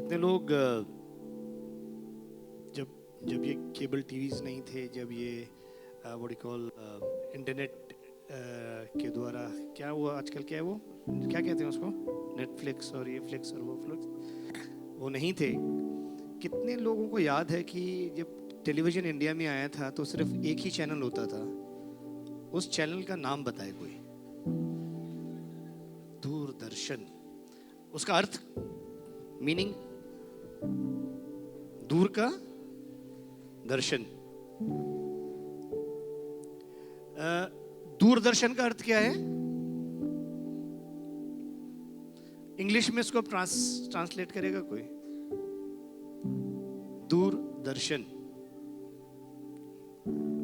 कितने लोग जब जब ये केबल टीवीज नहीं थे, जब ये व्हाट यू कॉल इंटरनेट के द्वारा क्या हुआ, आजकल क्या है वो, क्या कहते हैं उसको, नेटफ्लिक्स और ये फ्लिक्स और वो फ्लिक्स, वो नहीं थे। कितने लोगों को याद है कि जब टेलीविज़न इंडिया में आया था तो सिर्फ एक ही चैनल होता था, उस चैनल का नाम बताए कोई? दूरदर्शन। उसका अर्थ, मीनिंग, दूर का दर्शन। दूरदर्शन का अर्थ क्या है? इंग्लिश में इसको ट्रांसलेट करेगा कोई? Doordarshan.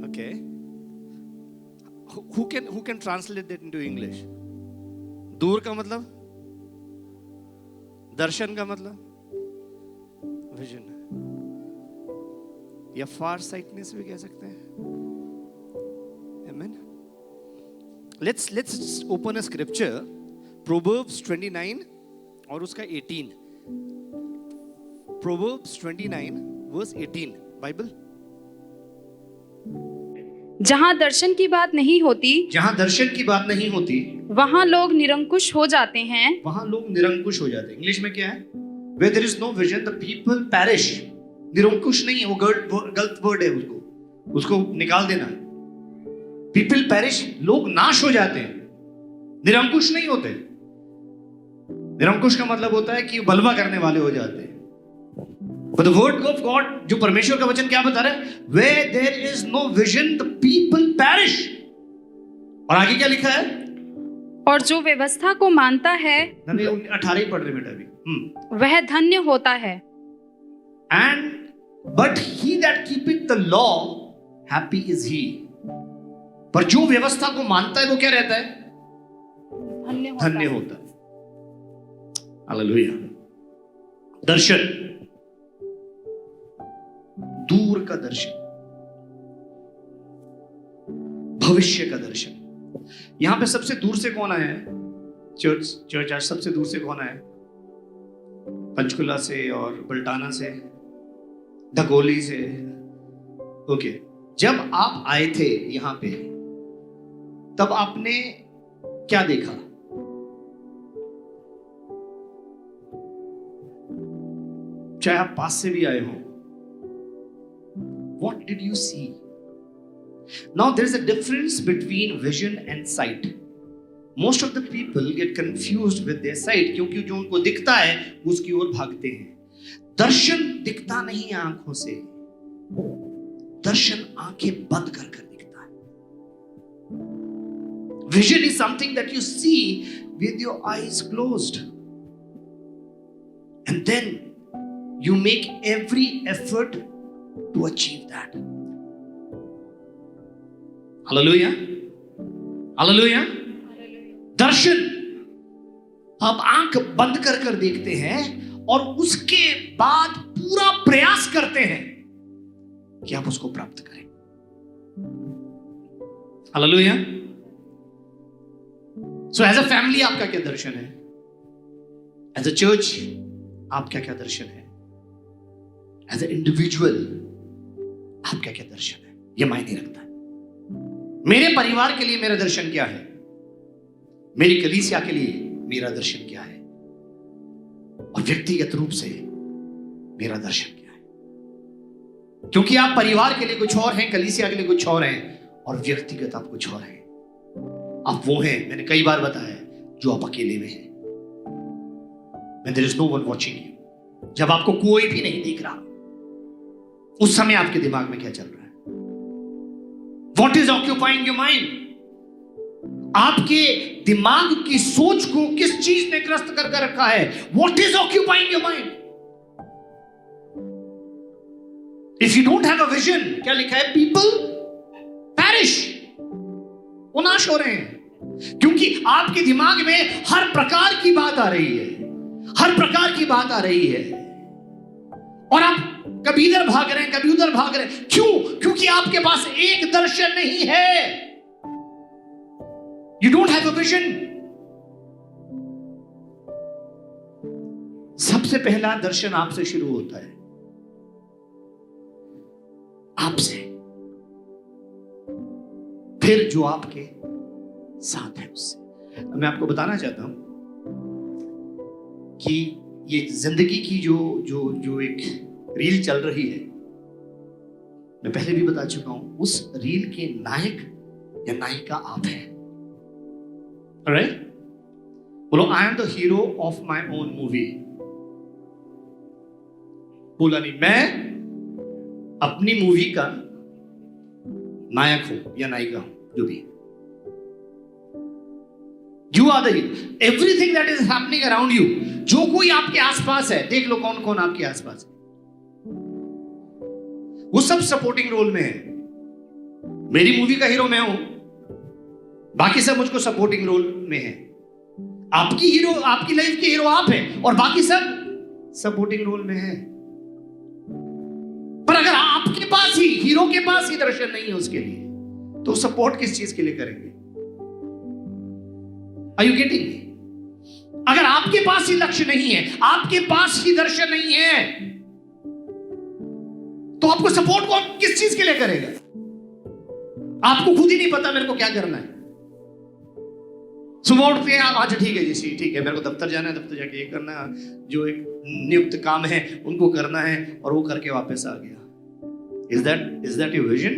Okay, who can translate that into English? दूर का मतलब, दर्शन का मतलब विजन या फार साइटनेस भी कह सकते हैं। Amen. Let's open a scripture, Proverbs 29 और उसका 18. Proverbs 29 verse 18. बाइबल। जहाँ दर्शन की बात नहीं होती, जहाँ दर्शन की बात नहीं होती, वहाँ लोग निरंकुश हो जाते हैं। वहाँ लोग निरंकुश हो जाते हैं। इंग्लिश में क्या है? Where there is no vision, the people perish. निरंकुश नहीं है, वो गलत वर्ड है, उसको निकाल देना। People perish, लोग नाश हो जाते हैं, निरंकुश नहीं होते। निरंकुश का मतलब होता है कि बलवा करने वाले हो जाते हैं। But the word of God, जो परमेश्वर का वचन क्या बता रहा है? Where there is no vision, the people perish. और आगे क्या लिखा है? और जो व्यवस्था को मानता है, 18 पढ़ रहे बेटा अभी। वह धन्य होता है। And but he that keepeth the law, happy is he. पर जो व्यवस्था को मानता है वो क्या रहता है? धन्य होता है। हालेलुया। दर्शन, दूर का दर्शन, भविष्य का दर्शन। यहां पे सबसे दूर से कौन आया है? चर्च आज सबसे दूर से कौन आया है? पंचकुला से और बल्टाना से, धगोली से। ओके, जब आप आए थे यहां पे, तब आपने क्या देखा? चाहे आप पास से भी आए हो, what did you see? Now there is a difference between vision and sight. Most of the people get confused with their sight, क्योंकि जो उनको दिखता है उसकी ओर भागते हैं। दर्शन दिखता नहीं है आंखों से, दर्शन आंखें बंद कर कर दिखता है। Vision is something that you see with your eyes closed, and then you make every effort to achieve that. Hallelujah. Hallelujah. दर्शन आप आंख बंद कर कर देखते हैं और उसके बाद पूरा प्रयास करते हैं कि आप उसको प्राप्त करें। Hallelujah. So as a family आपका क्या दर्शन है? As a church आपका क्या दर्शन है? As an individual आपका क्या दर्शन है? यह मायने रखता है। मेरे परिवार के लिए मेरा दर्शन क्या है? मेरी कलीसिया के लिए मेरा दर्शन क्या है? और व्यक्तिगत रूप से मेरा दर्शन क्या है? क्योंकि आप परिवार के लिए कुछ और हैं, कलीसिया के लिए कुछ और हैं, और व्यक्तिगत आप कुछ और हैं। आप वो हैं, मैंने कई बार बताया, जो आप अकेले में हैं। When there is no one watching you, जब आपको कोई भी नहीं देख रहा, उस समय आपके दिमाग में क्या चल रहा है? What is occupying your mind? आपके दिमाग की सोच को किस चीज ने ग्रस्त करके रखा है? What is occupying your mind? If you don't have a vision, क्या लिखा है? People perish. वो नाश हो रहे हैं, क्योंकि आपके दिमाग में हर प्रकार की बात आ रही है, हर प्रकार की बात आ रही है, और आप कभी इधर भाग रहे हैं, कभी उधर भाग रहे हैं। क्यों? क्योंकि आपके पास एक दर्शन नहीं है। You don't have a vision. सबसे पहला दर्शन आपसे शुरू होता है, आपसे, फिर जो आपके साथ है उससे। मैं आपको बताना चाहता हूं कि ये जिंदगी की जो एक रील चल रही है, मैं पहले भी बता चुका हूं, उस रील के नायक या नायिका आप हैं। राइट? बोलो, I am the hero of my own movie. बोला नहीं, मैं अपनी मूवी का नायक हूं या नायिका हूं, जो भी। You are the hero. Everything that is happening around you, जो कोई आपके आसपास है, देख लो कौन कौन आपके आसपास है, वो सब सपोर्टिंग रोल में है। मेरी मूवी का हीरो मैं हूं, बाकी सब मुझको सपोर्टिंग रोल में है। आपकी हीरो, आपकी लाइफ के हीरो आप हैं, और बाकी सब सपोर्टिंग रोल में है। पर अगर आपके पास ही, हीरो के पास ही दर्शन नहीं है उसके लिए, तो सपोर्ट किस चीज के लिए करेंगे? Are you getting me? अगर आपके पास ही लक्ष्य नहीं है, आपके पास ही दर्शन नहीं है, तो आपको सपोर्ट कौन किस चीज के लिए करेगा? आपको खुद ही नहीं पता मेरे को क्या करना है। सुबह उठते हैं, अच्छा ठीक है जी, ठीक है, मेरे को दफ्तर जाना है, दफ्तर जाके ये करना है, जो एक नियुक्त काम है उनको करना है, और वो करके वापस आ गया। Is that your vision?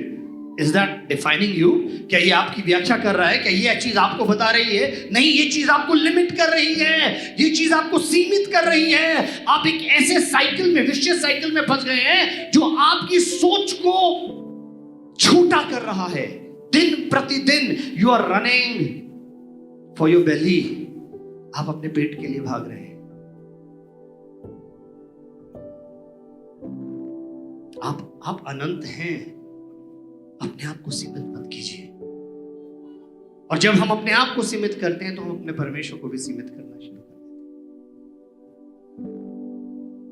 Is that defining you? क्या ये आपकी व्याख्या कर रहा है? क्या ये चीज आपको बता रही है? नहीं, ये चीज आपको लिमिट कर रही है, ये चीज आपको सीमित कर रही है। आप एक ऐसे साइकिल में, विशियस साइकिल में फंस गए हैं जो आपकी सोच को छोटा कर रहा है। दिन प्रतिदिन you are running for your belly. आप अपने पेट के लिए भाग रहे हैं। आप अनंत हैं। अपने आप को सीमित मत कीजिए। और जब हम अपने आप को सीमित करते हैं, तो हम अपने परमेश्वर को भी सीमित करना शुरू करते हैं।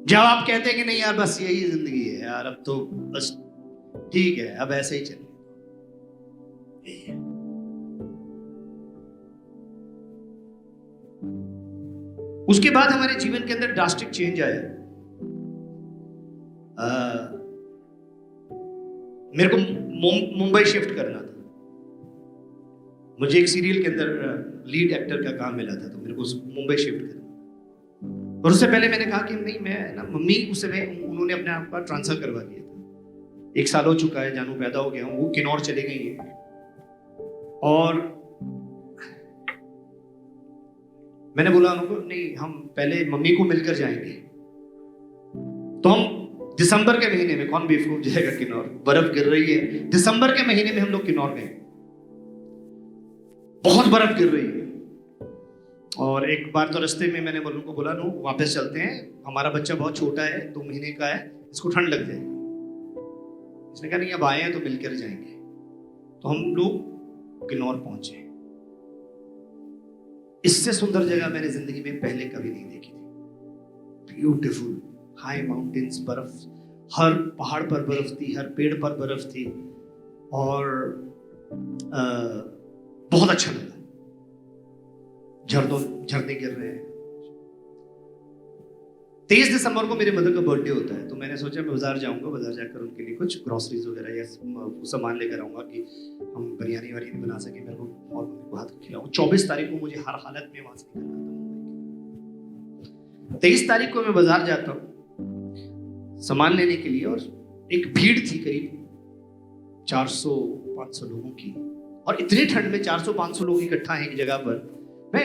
जब आप कहते हैं कि नहीं यार, बस यही जिंदगी है यार, अब तो बस ठीक है, अब ऐसे ही चले, उसके बाद हमारे जीवन के अंदर ड्रास्टिक चेंज आया। मेरे को मुंबई शिफ्ट करना था। मुझे एक सीरियल के अंदर लीड एक्टर का काम मिला था, तो मेरे को मुंबई शिफ्ट करना। और उससे पहले मैंने कहा कि नहीं, मैं ना, मम्मी उस समय उन्होंने अपने आप का ट्रांसफर करवा दिया था। 1 साल हो चुका है, जानू पैदा हो गया हूँ, वो किन्नौर चले गई है। और मैंने बोला उनको, नहीं, हम पहले मम्मी को मिलकर जाएंगे। तो हम दिसंबर के महीने में, कौन बेवकूफ जाएगा किन्नौर, बर्फ गिर रही है, दिसंबर के महीने में हम लोग किन्नौर गए। बहुत बर्फ गिर रही है। और एक बार तो रास्ते में मैंने उनको बोला, नो वापस चलते हैं, हमारा बच्चा बहुत छोटा है, 2 महीने का है, इसको ठंड लग जाएगी। इसने कहा नहीं, अब आए हैं तो मिलकर जाएंगे। तो हम लोग किन्नौर पहुंचे। इससे सुंदर जगह मैंने जिंदगी में पहले कभी नहीं देखी थी। ब्यूटीफुल हाई माउंटेन्स, बर्फ, हर पहाड़ पर बर्फ थी, हर पेड़ पर बर्फ थी, और बहुत अच्छा लगा। झरने गिर रहे हैं। 23 दिसंबर को मेरे मदर का बर्थडे होता है, तो मैंने सोचा मैं बाजार जाऊंगा, बाजार जाकर उनके लिए कुछ ग्रोसरीज वगैरह या सामान लेकर आऊंगा कि हम बिरयानी वारियानी बना सके, मेरे को और मम्मी को हाथ खिलाऊं। 24 तारीख को मुझे हर हालत में वहां से निकलना था। 23 तारीख को मैं बाजार जाता हूँ सामान लेने के लिए, और एक भीड़ थी करीब 400-500 लोगों की। और इतने ठंड में 400-500 लोग इकट्ठा हैं एक जगह पर। मैं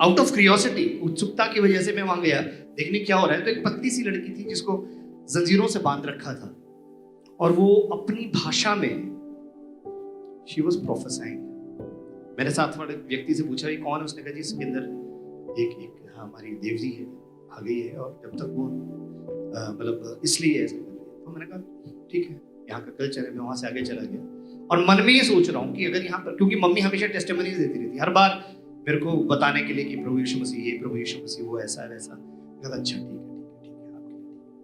आउट ऑफ क्यूरियोसिटी, उत्सुकता की वजह से मैं वहां गया देखने क्या हो रहा है। तो एक पतली सी लड़की थी जिसको जंजीरों से बांध रखा था, और वो अपनी भाषा में शी वाज प्रोफेसाइंग। मेरे साथ वाले व्यक्ति से पूछा ये कौन है, उसने कहा जी इसके अंदर एक हमारी देवजी है, आ गई है, और जब तक वो मतलब इसलिए ऐसा कर रही है। तो मैंने कहा ठीक है, यहाँ का कल्चर है। मैं वहां से आगे चला गया, और मन में ये सोच रहा हूँ कि अगर यहाँ पर, क्योंकि मम्मी हमेशा टेस्टिमनीज देती रहती हर बार मेरे को बताने के लिए कि प्रभु यीशु मसीह ये, प्रभु यीशु मसीह वो, ऐसा वैसा। कहता अच्छा ठीक है,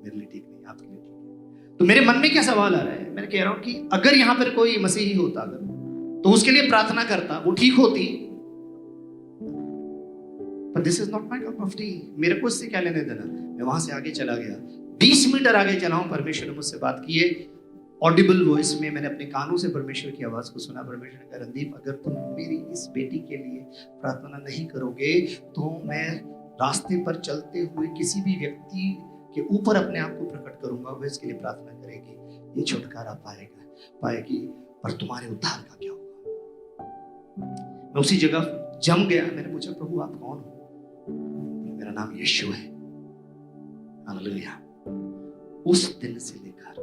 मेरे लिए ठीक नहीं, आपके लिए ठीक है। तो मेरे मन में क्या सवाल आ रहा है, मैं कह रहा हूँ कि अगर यहाँ पर कोई मसीही होता अगर, तो उसके लिए प्रार्थना करता, वो ठीक होती। But this is not my cup of tea. मेरे को इससे क्या लेने देना। मैं वहां से आगे चला गया, 20 मीटर आगे चला हूं, परमेश्वर ने मुझसे बात की है ऑडिबल वॉइस में। मैंने अपने कानों से परमेश्वर की आवाज को सुना। परमेश्वर ने कहा, रणदीप, अगर तुम मेरी इस बेटी के लिए प्रार्थना नहीं करोगे तो मैं रास्ते पर चलते हुए किसी भी व्यक्ति के ऊपर अपने आप को प्रकट करूंगा, वह इसके लिए प्रार्थना करेगी, ये छुटकारा पाएगी, पर तुम्हारे उद्धार का क्या होगा। मैं उसी जगह जम गया। मैंने पूछा, प्रभु आप कौन हो? मेरा नाम यीशु है। हालेलुया। उस दिन से लेकर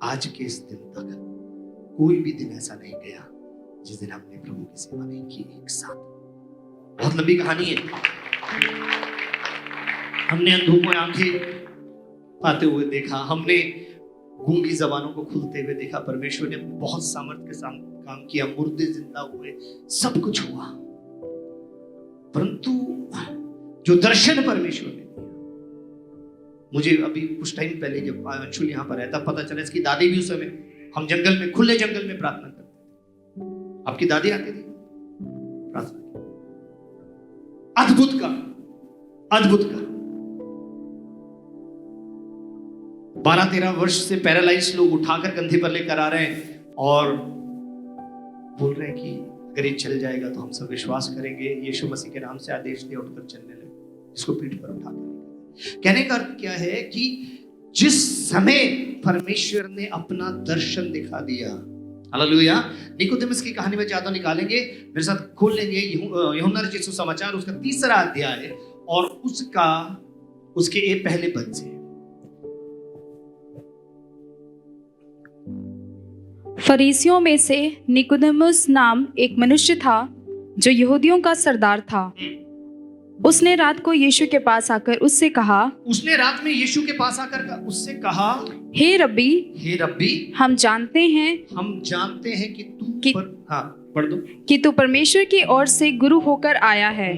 आज के इस दिन तक कोई भी दिन ऐसा नहीं गया जिस दिन हमने प्रभु की सेवा नहीं की एक साथ। बहुत लंबी कहानी है। हमने अंधों को आंखें पाते हुए देखा, हमने गूंगी जबानों को खुलते हुए देखा। परमेश्वर ने बहुत सामर्थ्य के साथ काम किया, मुर्दे जिंदा हुए, सब कुछ हुआ। परंतु जो दर्शन परमेश्वर ने दिया, मुझे अभी कुछ टाइम पहले जब अंशुल यहाँ पर रहता, पता चला इसकी दादी भी उस समय, हम जंगल में, खुले जंगल में प्रार्थना करते थे। आपकी दादी आती थी प्रार्थना। अद्भुत का 12-13 वर्ष से पैरालाइज लोग उठाकर कंधे पर लेकर आ रहे हैं और बोल रहे हैं कि अगर ये चल जाएगा तो हम सब विश्वास करेंगे। यीशु मसीह के नाम से आदेश दिया, उठकर चलने लगे, इसको पीठ पर उठाकर। कहने का अर्थ क्या है कि जिस समय परमेश्वर ने अपना दर्शन दिखा दिया, हालेलुया। निकोदेमुस की कहानी में ज्यादा निकालेंगे, मेरे साथ खोल लेंगे यूहन्ना रचित सुसमाचार, उसका 3रा अध्याय और उसके पहले पद से। फरीसियों में से निकोदेमुस नाम एक मनुष्य था जो यहूदियों का सरदार था। उसने रात को यीशु के पास आकर उससे कहा, हे रब्बी, हम जानते हैं कि तू परमेश्वर की ओर से गुरु होकर आया है,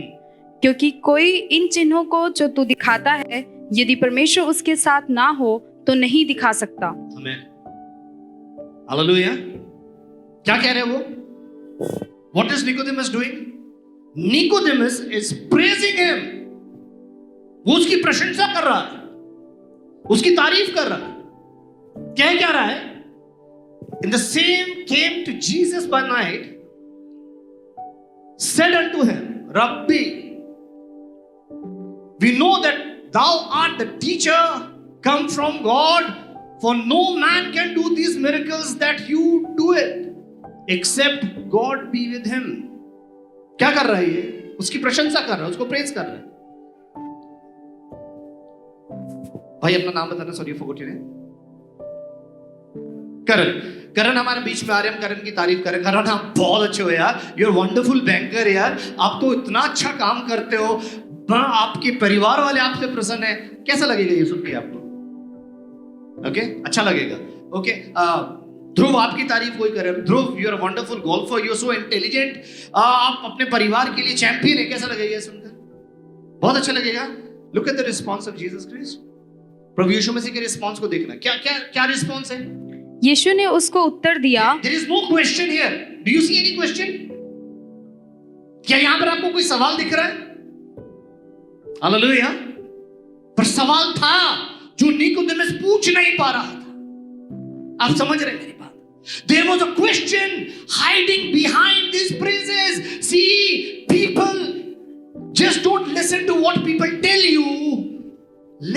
क्योंकि कोई इन चिन्हों को जो तू दिखाता है, यदि परमेश्वर उसके साथ ना हो तो नहीं दिखा सकता। आमीन। हालेलुया। क्या कह रहे हैं वो? What is Nicodemus doing? Nicodemus is praising him. वो उसकी प्रशंसा कर रहा है, उसकी तारीफ कर रहा है। क्या रहा है? In the same came to Jesus by night, said unto him, Rabbi, we know that thou art the teacher come from God, for no man can do these miracles that you do it, except God be with him. क्या कर रहा है ये? उसकी प्रशंसा कर रहा है, उसको प्रेज कर रहा है। भाई अपना नाम बताना, सॉरी फॉरगॉट योर नेम। करण हमारे बीच में आ रहे हैं, हम करण की तारीफ करें। करण आप बहुत अच्छे हो यार, यू आर वंडरफुल बैंकर यार, आप तो इतना अच्छा काम करते हो, आपके परिवार वाले आपसे प्रसन्न है। कैसा लगेगा ये सुन के आपको? ओके, अच्छा लगेगा। ओके, ध्रुव आपकी तारीफ कोई करे। Dhruv, you are wonderful golfer, you are so intelligent, आप अपने परिवार के लिए चैंपियन है। कैसा लगेगा सुनकर? बहुत अच्छा लगेगा। Look at the response of Jesus Christ. प्रभु यीशु मसीह के रिस्पांस को देखना। क्या रिस्पांस है? यीशु ने उसको उत्तर दिया, there is no question here. Do you see any question? क्या यहां पर आपको कोई सवाल दिख रहा है? हालेलुया। पर सवाल था जो निकोदेमुस पूछ नहीं पा रहा था। आप समझ रहे हैं मेरी बात? There was a question hiding behind these praises. See, people just don't listen to what people tell you.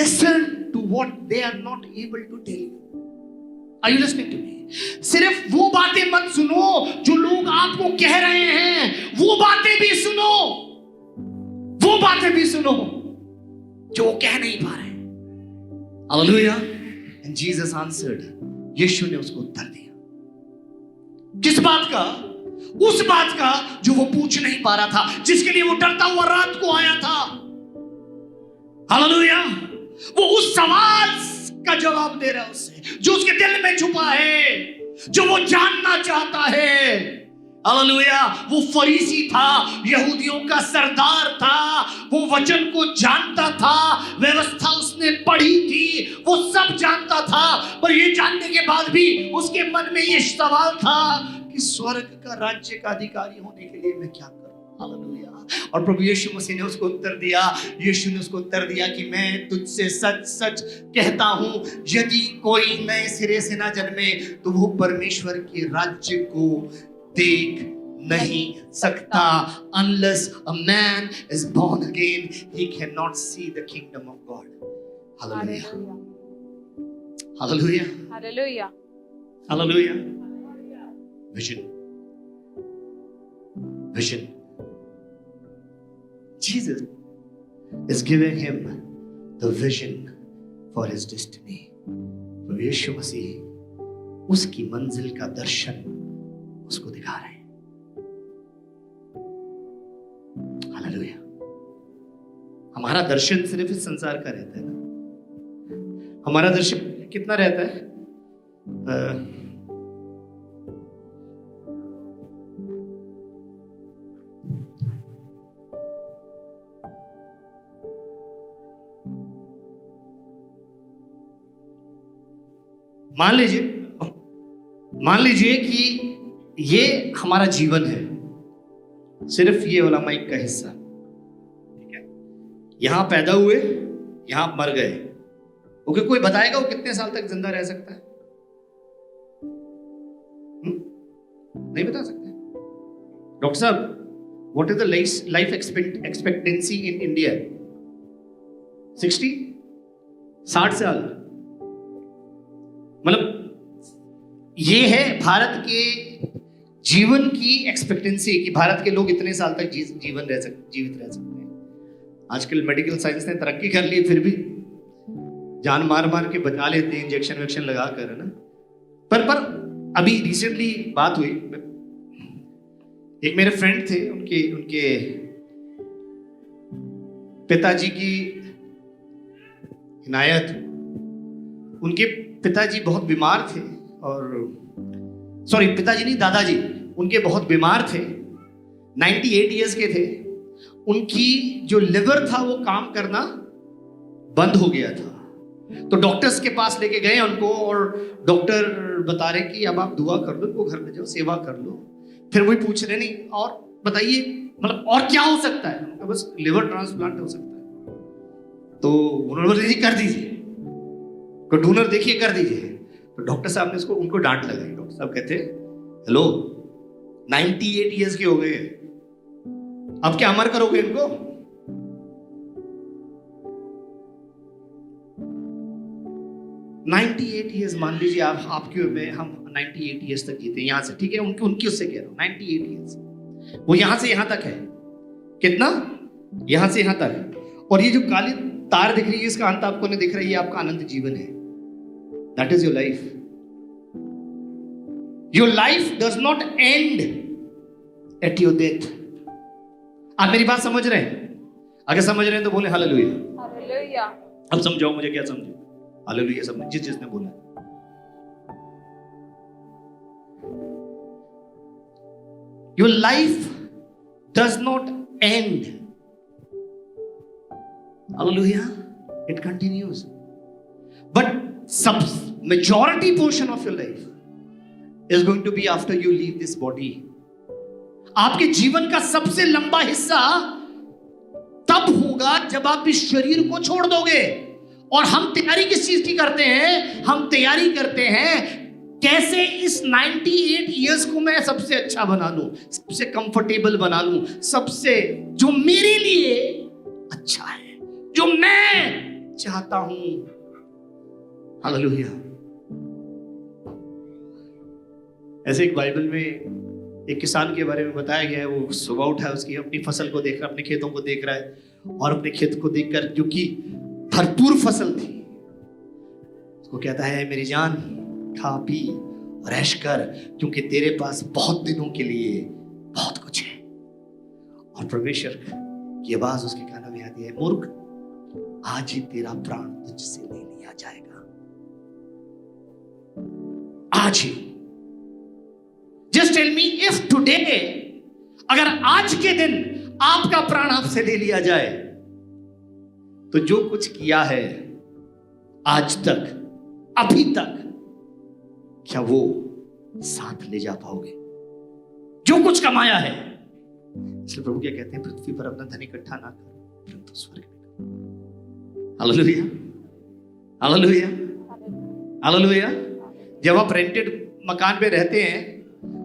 Listen to what they are not able to tell you. Are you listening to me? सिर्फ वो बातें मत सुनो जो लोग आपको कह रहे हैं, वो बातें भी सुनो, वो बातें भी सुनो जो वो कह नहीं पा रहे। Hallelujah. And Jesus answered. यीशु ने उसको उत्तर दिया। किस बात का? उस बात का जो वो पूछ नहीं पा रहा था, जिसके लिए वो डरता हुआ रात को आया था। हालेलुया। वो उस सवाल का जवाब दे रहा है उससे, जो उसके दिल में छुपा है, जो वो जानना चाहता है। हालेलुया। वो फरीसी था, यहूदियों का सरदार था, वो वचन को जानता था, व्यवस्था उसने पढ़ी थी, वो सब जानता था। पर ये जानने के बाद भी उसके मन में ये सवाल था कि स्वर्ग का राज्य का अधिकारी होने के लिए मैं क्या करूं? हालेलुया। और प्रभु यीशु मसीह ने उसको उत्तर दिया, यीशु ने उसको उत्तर दिया कि मैं तुझसे सच सच कहता हूं, यदि कोई नए सिरे से ना जन्मे तो वो परमेश्वर के राज्य को देख नहीं सकता। Unless a man is born again, he cannot see the kingdom of God. Hallelujah. Hallelujah. Hallelujah. Hallelujah. Vision. Vision. Jesus is giving him the vision for his destiny. तो यीशु मसीह उसकी मंजिल का दर्शन उसको दिखा रहे हैं। हालेलुया। हमारा दर्शन सिर्फ इस संसार का रहता है ना। हमारा दर्शन कितना रहता है? मान लीजिए कि ये हमारा जीवन है, सिर्फ ये वाला माइक का हिस्सा, ठीक है? यहां पैदा हुए, यहां मर गए। ओके, कोई बताएगा वो कितने साल तक जिंदा रह सकता है? नहीं बता सकते। डॉक्टर साहब, what is the life expectancy in India? 60 साल। मतलब ये है भारत के जीवन की एक्सपेक्टेंसी कि भारत के लोग इतने साल तक जीवित रह सकते हैं। आजकल मेडिकल साइंस ने तरक्की कर ली, फिर भी जान मार मार के बचा लेते हैं इंजेक्शन वेक्शन लगा कर, है ना। पर अभी रिसेंटली बात हुई, एक मेरे फ्रेंड थे, उनके पिताजी की इनायत, उनके पिताजी बहुत बीमार थे, और सॉरी पिताजी नहीं, दादाजी उनके बहुत बीमार थे, 98 इयर्स के थे। उनकी जो लिवर था वो काम करना बंद हो गया था। तो डॉक्टर्स के पास लेके गए उनको, और डॉक्टर बता रहे कि अब आप दुआ कर लो, इनको घर में जाओ, सेवा कर लो। फिर वही पूछ रहे, नहीं और बताइए, मतलब और क्या हो सकता है? बस लिवर ट्रांसप्लांट हो सकता है। तो उन्होंने बोला कर दीजिए, कोई डोनर देखिए कर दीजिए। तो डॉक्टर साहब ने उनको डांट लगाई। डॉक्टर साहब कहते, हेलो 98 इयर्स के हो गए, अब क्या अमर करोगे इनको? नाइन्टी 98 इयर्स मान लीजिए आपके में हम 98 इयर्स तक जीते यहां से, ठीक है? उनकी उससे कह रहा हूं 98 इयर्स, वो यहां से यहां तक है। कितना? यहां से यहां तक है। और ये जो काली तार दिख रही है, इसका अंत आपको नहीं दिख रहा है, ये आपका अनंत जीवन है। That is your life. Your life does not end at your death. आप मेरी बात समझ रहे हैं? अगर समझ रहे हैं तो बोले हालेलुया। हालेलुया। अब समझाओ मुझे, क्या समझे? हालेलुया समझ जिसने बोला। Your life does not end. Hallelujah. It continues. But majority portion of your life is going to be after you leave this body. आपके जीवन का सबसे लंबा हिस्सा तब होगा जब आप इस शरीर को छोड़ दोगे। और हम तैयारी किस चीज की करते हैं? हम तैयारी करते हैं कैसे इस 98 इयर्स को मैं सबसे अच्छा बना लूं, सबसे कंफर्टेबल बना लूं, सबसे जो मेरे लिए अच्छा है, जो मैं चाहता हूं। हालेलुया। ऐसे एक बाइबल में एक किसान के बारे में बताया गया है। वो सुबह उठा है, उसकी अपनी फसल को देख रहा है, अपने खेतों को देख रहा है, और अपने खेत को देखकर जो कि भरपूर फसल थी, उसको कहता है मेरी जान खा पी और ऐश कर, क्योंकि तेरे पास बहुत दिनों के लिए बहुत कुछ है। और परमेश्वर की आवाज उसके कानों में आती है, मूर्ख आज ही तेरा प्राण तुझसे ले लिया जाएगा, आज ही। Just tell me if today, अगर आज के दिन आपका प्राण आपसे ले लिया जाए, तो जो कुछ किया है आज तक, अभी तक, क्या वो साथ ले जा पाओगे? जो कुछ कमाया है, इसलिए प्रभु क्या कहते हैं, पृथ्वी पर अपना धन इकट्ठा ना करो, परंतु स्वर्ग में। Hallelujah, hallelujah, hallelujah. जब आप रेंटेड मकान पे रहते हैं,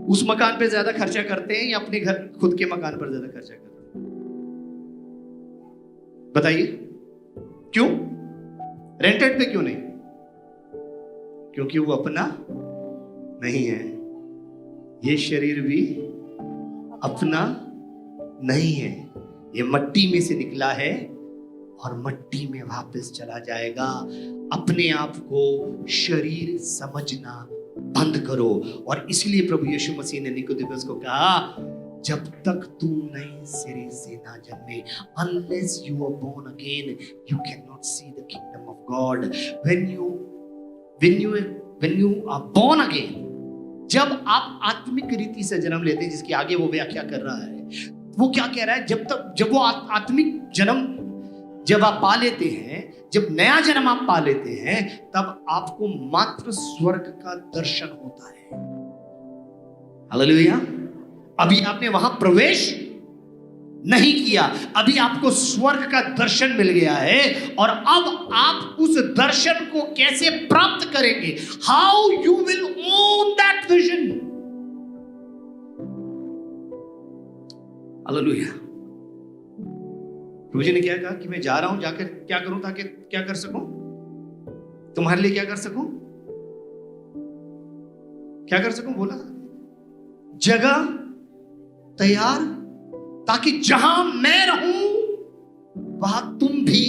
उस मकान पे ज्यादा खर्चा करते हैं या अपने घर खुद के मकान पर ज्यादा खर्चा करते हैं? बताइए क्यों? रेंटेड पे क्यों नहीं? क्योंकि वो अपना नहीं है। ये शरीर भी अपना नहीं है, ये मट्टी में से निकला है और मट्टी में वापस चला जाएगा। अपने आप को शरीर समझना बंद करो। और इसलिए प्रभु यीशु मसीह ने निकोदेमस को कहा, जब तक तू नए सिरे से ना जन्मे, unless you are born again, you cannot see the kingdom of God. When you are born again, जब आप आत्मिक रीति से जन्म लेते हैं, जिसकी आगे वो व्याख्या कर रहा है, वो क्या कह रहा है, जब वो आत्मिक जन्म जब आप पा लेते हैं, जब नया जन्म आप पा लेते हैं, तब आपको मात्र स्वर्ग का दर्शन होता है। हालेलुया। अभी आपने वहां प्रवेश नहीं किया, अभी आपको स्वर्ग का दर्शन मिल गया है। और अब आप उस दर्शन को कैसे प्राप्त करेंगे? How you will own that vision. Hallelujah. प्रभु जी ने क्या कहा कि मैं जा रहा हूं, जाकर क्या करूं, ताकि क्या कर सकूं? तुम्हारे लिए क्या कर सकूं? क्या कर सकूं? बोला जगह तैयार, ताकि जहां मैं रहूं वहां तुम भी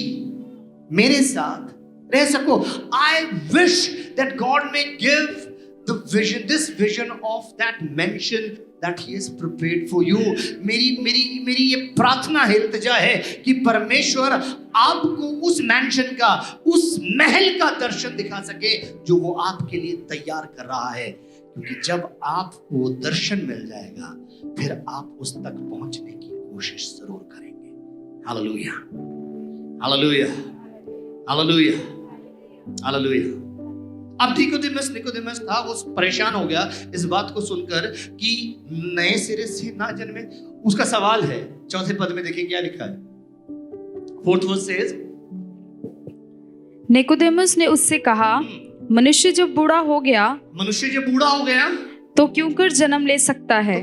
मेरे साथ रह सको। I wish that God may give the vision, this vision of that mansion that he has prepared for you. मेरी ये प्रार्थना है, इल्तिजा है कि परमेश्वर आपको उस मैंशन का, उस महल का दर्शन दिखा सके जो वो आपके लिए तैयार कर रहा है। क्योंकि जब आपको दर्शन मिल जाएगा, फिर आप उस तक पहुंचने की कोशिश जरूर करेंगे। Hallelujah, hallelujah, hallelujah, hallelujah. अब निकोदेमस था, वो परेशान हो गया इस बात को सुनकर कि नए सिरे से ना जन्मे। उसका सवाल है, चौथे पद में देखिए क्या लिखा है। 4th verse says, निकोदेमस ने उससे कहा, मनुष्य जब बूढ़ा हो गया तो क्यों कर जन्म ले सकता है?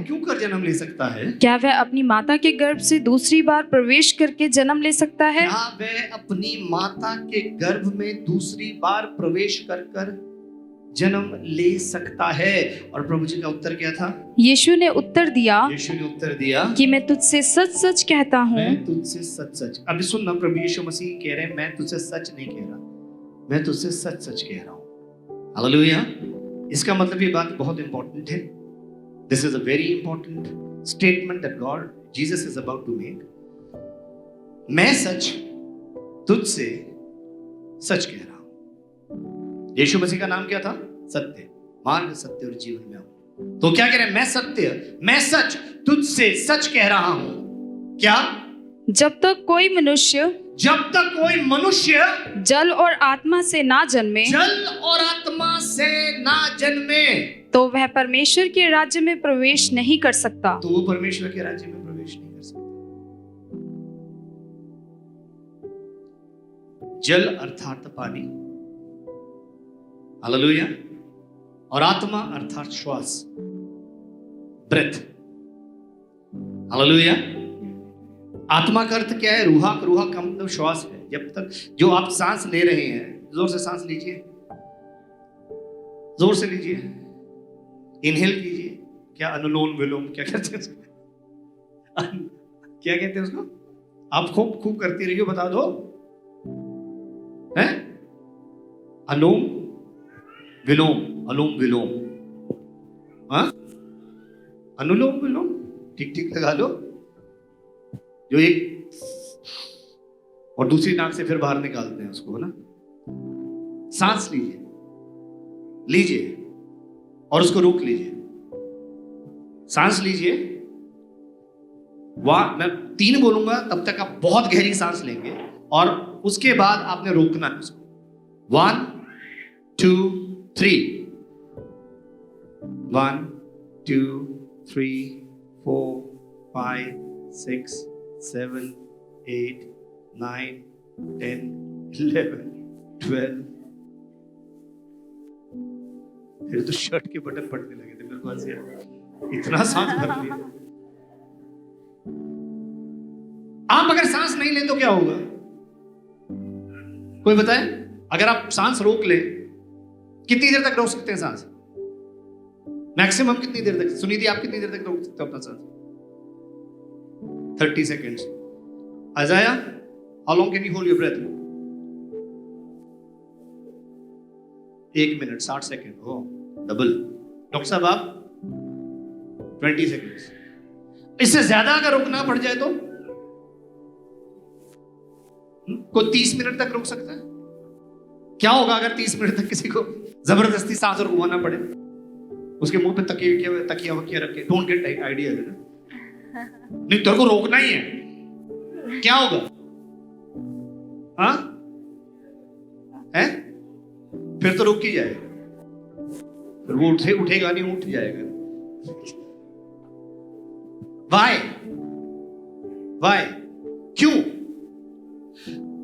क्या वह अपनी माता के गर्भ से दूसरी बार प्रवेश करके जन्म ले सकता है? क्या वह अपनी माता के गर्भ में दूसरी बार प्रवेश कर जन्म ले सकता है? और प्रभु जी का उत्तर क्या था? यीशु ने उत्तर दिया कि मैं तुझसे सच सच कहता हूँ। मैं तुझसे सच सच। अभी सुनना, प्रभु यीशु मसीह कह रहे हैं, मैं तुझसे सच नहीं कह रहा, मैं तुझसे सच सच कह रहा हूँ। हालेलुया। इसका मतलब ये बात बहुत इंपॉर्टेंट है। This is a very important statement that God Jesus is about to make. मैं सच तुझसे सच कह रहा हूं। यीशु मसीह का नाम क्या था? सत्य, मार्ग, सत्य और जीवन में हूं। तो क्या कह रहे हैं? मैं सत्य, मैं सच तुझसे सच कह रहा हूं। क्या? जब तक कोई मनुष्य जल और आत्मा से ना जन्मे, तो वह परमेश्वर के राज्य में प्रवेश नहीं कर सकता। जल अर्थात पानी, हालेलुया, और आत्मा अर्थात श्वास, ब्रेथ। हालेलुया। आत्मा का अर्थ क्या है? रूहा का मतलब श्वास है। जब तक जो आप सांस ले रहे हैं, जोर से सांस लीजिए, जोर से लीजिए, इनहेल कीजिए। क्या? अनुलोम विलोम, क्या कहते हैं उसको? क्या कहते हैं उसको? आप खूब करती रहिए, बता दो। हैं? अनुलोम विलोम, हाँ, अनुलोम विलोम, ठीक लगा लो। जो एक और दूसरी नाक से फिर बाहर निकालते हैं उसको, है ना। सांस लीजिए और उसको रोक लीजिए। सांस लीजिए, मैं 3 बोलूंगा, तब तक आप बहुत गहरी सांस लेंगे और उसके बाद आपने रोकना है उसको। 1 2 3, 1 2 3 4 5 6, 7, 8, 9, 10, 11, 12। फिर तो शर्ट के बटन फटने लगे थे मेरे को, ऐसे इतना सांस भर लिया। आप अगर सांस नहीं लें तो क्या होगा? कोई बताए? अगर आप सांस रोक लें, कितनी देर तक रोक सकते हैं सांस? मैक्सिमम कितनी देर तक? सुनिधि, आप कितनी देर तक रोक सकते हो अपना सांस? 30 seconds. Isaiah, how long can you hold your breath? 1 minute 60 second. हो डबल। डॉक्टर साहब आप 20 seconds। इससे ज्यादा अगर रोकना पड़ जाए तो कोई 30 मिनट तक रोक सकता है? क्या होगा अगर 30 मिनट तक किसी को जबरदस्ती सांस और घुमाना पड़े? उसके मुंह पे तकिया वकिया रख के, डोंट गेट आइडिया है ना? नहीं, तेरे को रोकना ही है, क्या होगा? हाँ है? फिर तो रुक ही जाएगा, फिर वो उठेगा नहीं, उठ जाएगा। वाई?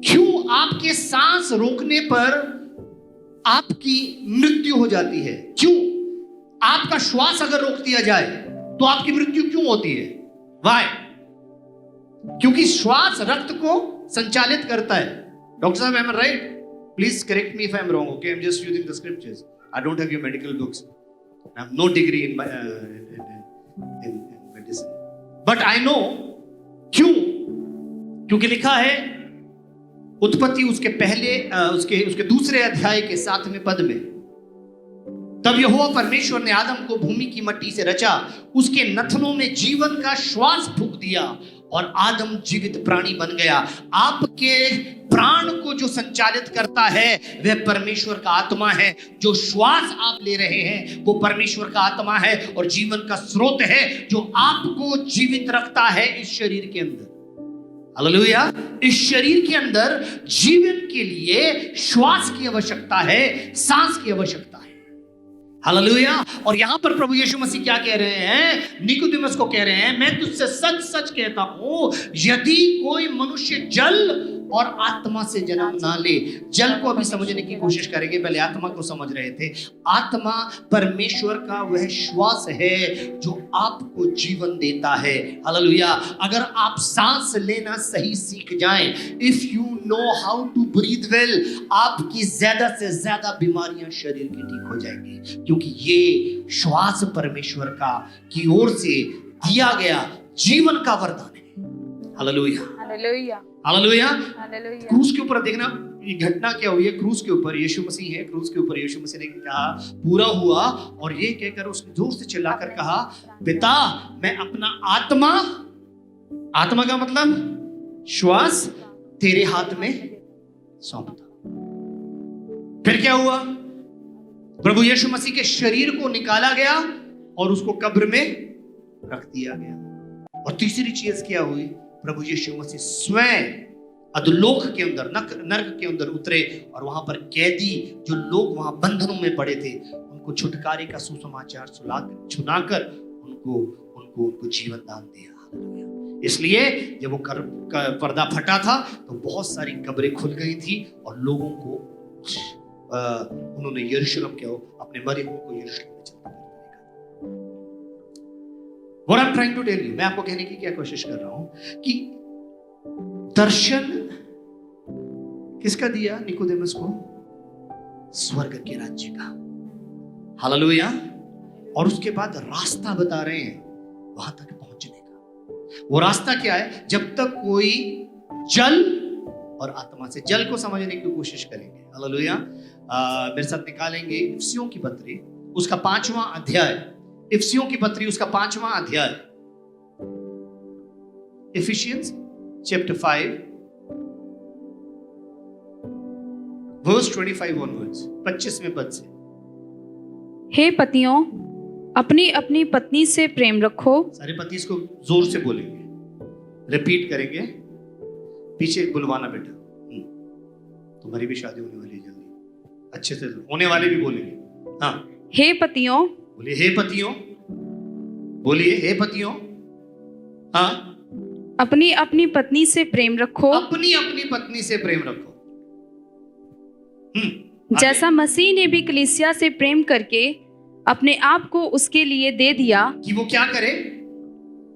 क्यों आपके सांस रोकने पर आपकी मृत्यु हो जाती है? क्यों आपका श्वास अगर रोक दिया जाए तो आपकी मृत्यु क्यों होती है? वाई? क्योंकि श्वास रक्त को संचालित करता है। डॉक्टर साहब, am I right? Please correct me if I'm wrong. Okay, I'm just using the scriptures. I don't have your medical books. I have no degree in medicine. But I know क्यों? क्योंकि लिखा है उत्पत्ति उसके पहले उसके दूसरे अध्याय के 7वें पद में, तब यहोवा परमेश्वर ने आदम को भूमि की मिट्टी से रचा, उसके नथनों में जीवन का श्वास फूंक दिया और आदम जीवित प्राणी बन गया। आपके प्राण को जो संचालित करता है वह परमेश्वर का आत्मा है। जो श्वास आप ले रहे हैं वो परमेश्वर का आत्मा है और जीवन का स्रोत है जो आपको जीवित रखता है इस शरीर के अंदर। हालेलुया। इस शरीर के अंदर जीवन के लिए श्वास की आवश्यकता है, सांस की आवश्यकता है। हालेलुया। और यहां पर प्रभु यीशु मसीह क्या कह रहे हैं? निकोदेमस को कह रहे हैं, मैं तुझसे सच सच कहता हूं, यदि कोई मनुष्य जल और आत्मा से जन्म ना ले। जल को अभी समझने की कोशिश करेंगे, पहले आत्मा को समझ रहे थे। आत्मा परमेश्वर का वह श्वास है जो आपको जीवन देता है। हालेलुया। अगर आप सांस लेना सही सीख जाएं, if you know how to breathe well, आपकी ज्यादा से ज्यादा बीमारियां शरीर की ठीक हो जाएंगी, क्योंकि ये श्वास परमेश्वर का की ओर से दिया गया जीवन का वरदान है। Hallelujah, hallelujah, hallelujah. क्रूस के ऊपर देखना ये घटना क्या हुई है। क्रूस के ऊपर यीशु मसीह है, क्रूस के ऊपर यीशु मसीह ने कहा पूरा हुआ, और ये कहकर उसने जोर से चिल्लाकर कहा, पिता मैं अपना आत्मा का मतलब श्वास तेरे हाथ में सौंपता। फिर क्या हुआ? प्रभु यीशु मसीह के शरीर को निकाला गया और उसको कब्र में रख दिया गया। और तीसरी चीज क्या हुई? प्रभु यीशु मसीह स्वयं अधोलोक के अंदर, नरक के अंदर उतरे और वहां पर कैदी जो लोग वहां बंधनों में पड़े थे उनको छुटकारे का सुसमाचार सुनाकर उनको जीवन दान दिया। इसलिए जब वो पर्दा फटा था तो बहुत सारी कब्रें खुल गई थी और लोगों को उन्होंने यरूशलेम के अपने मरे हुए को यरूशलेम में चलता देखा। What I'm trying to tell you, मैं आपको कहने की क्या कोशिश कर रहा हूं कि दर्शन किसका दिया निकोदेमस को? स्वर्ग के राज्य का। हालेलुया। और उसके बाद रास्ता बता रहे हैं वहां तक पहुंचने का। वो रास्ता क्या है? जब तक कोई जल और आत्मा से, जल को समझने की कोशिश करेंगे। हालेलुया। मेरे साथ निकालेंगे इफिसियों की पत्री उसका 5वां अध्याय। इफिसियों की पत्री उसका 5वां अध्याय। Ephesians chapter 5 verse 25 onwards, 25वें पद से। हे पतियों अपनी अपनी पत्नी से प्रेम रखो। सारे पति इसको जोर से बोलेंगे, रिपीट करेंगे, पीछे बुलवाना बेटा। तुम्हारी भी शादी होने वाली है जल्दी, अच्छे से होने वाले भी बोलेंगे। हाँ, हे पतियों, बोलिए हे पतियों, बोलिए हे पतियों। हाँ, अपनी अपनी पत्नी से प्रेम रखो, अपनी अपनी पत्नी से प्रेम रखो। जैसा मसीह ने भी कलीसिया से प्रेम करके अपने आप को उसके लिए दे दिया, कि वो क्या करे,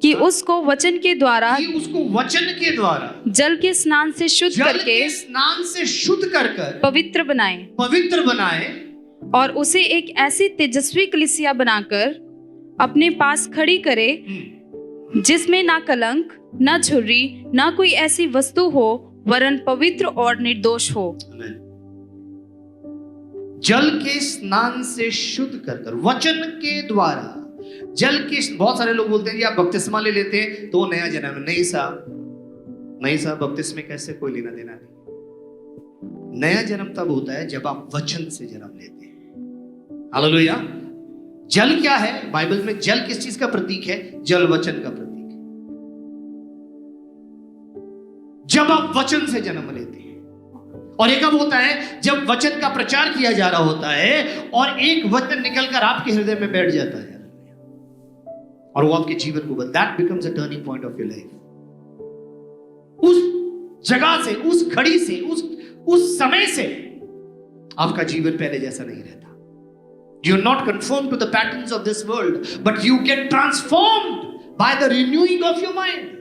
कि उसको वचन के द्वारा, कि उसको वचन के द्वारा जल के स्नान से शुद्ध करके, स्नान से शुद्ध कर पवित्र बनाए और उसे एक ऐसी तेजस्वी कलीसिया बनाकर अपने पास खड़ी करे जिसमें ना कलंक, ना झुर्री, ना कोई ऐसी वस्तु हो, वरन पवित्र और निर्दोष हो। जल के स्नान से शुद्ध कर वचन के द्वारा, जल के, बहुत सारे लोग बोलते हैं जी आप बपतिस्मा ले लेते हैं तो नया जन्म। नहीं साहब, बपतिस्मे कैसे कोई लेना देना नहीं। नया जन्म तब होता है जब आप वचन से जन्म लेते हैं। हालेलुया। जल क्या है बाइबल में? जल किस चीज का प्रतीक है? जल वचन का प्रतीक है। जब आप वचन से जन्म लेते हैं, और एक कब होता है जब वचन का प्रचार किया जा रहा होता है और एक वचन निकलकर आपके हृदय में बैठ जाता है और वो आपके जीवन को that becomes a turning point of your life. उस जगह से, उस घड़ी से, उस समय से आपका जीवन पहले जैसा नहीं रहता। You are not conformed to the patterns of this world, but you get transformed by the renewing of your mind.